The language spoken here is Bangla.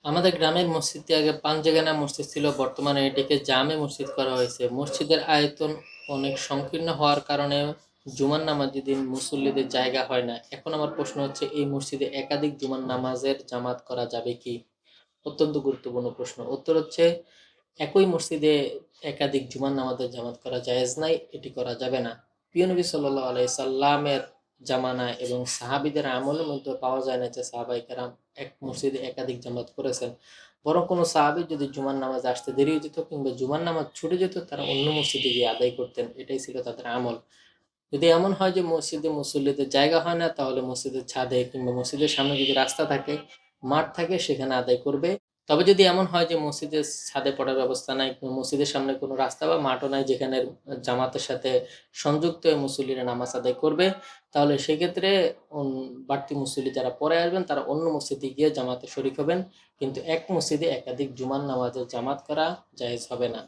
আমাদের গ্রামের মসজিদটি আগে পাঞ্জেগানা মসজিদ ছিল, বর্তমানে এটিকে জামে মসজিদ করা হয়েছে। মসজিদের আয়তন অনেক সংকীর্ণ হওয়ার কারণে জুমার নামাজের দিন মুসল্লিদের জায়গা হয় না। এখন আমার প্রশ্ন হচ্ছে, এই মসজিদে একাধিক জুমার নামাজের জামাত করা যাবে কি? অত্যন্ত গুরুত্বপূর্ণ প্রশ্ন। উত্তর হচ্ছে, একই মসজিদে একাধিক জুমার নামাজের জামাত করা জায়েজ নাই, এটি করা যাবে না। প্রিয় নবী সাল্লাল্লাহু আলাইহি সাল্লামের জামানায় এবং সাহাবীদের আমলের মধ্যে পাওয়া যায় না যে সাহাবায়ে কেরাম এক মসজিদে একাধিক জামাত করেছেন। বরং কোনো সাহাবী যদি জুমার নামাজে আসতে দেরি হয়ে যেত কিংবা জুমার নামাজ ছুটে যেত, তারা অন্য মসজিদে গিয়ে আদায় করতেন। এটাই ছিল তাদের আমল। যদি এমন হয় যে মসজিদে মুসল্লিদের জায়গা হয় না, তাহলে মসজিদের ছাদে কিংবা মসজিদের সামনে যদি রাস্তা থাকে, মাঠ থাকে, সেখানে আদায় করবে। তবে যদি এমন হয় যে মসজিদের ছাদে পড়ার ব্যবস্থা নাই কিংবা মসজিদের সামনে কোনো রাস্তা বা মাঠও নাই যেখানে জামাতের সাথে সংযুক্ত হয়ে মুসল্লিরা নামাজ আদায় করবে, তাহলে সেক্ষেত্রে বাড়তি মুসল্লি যারা পরে আসবেন তারা অন্য মসজিদে গিয়ে জামাতে শরিক হবেন। কিন্তু এক মসজিদে একাধিক জুমার নামাজের জামাত করা জায়েজ হবে না।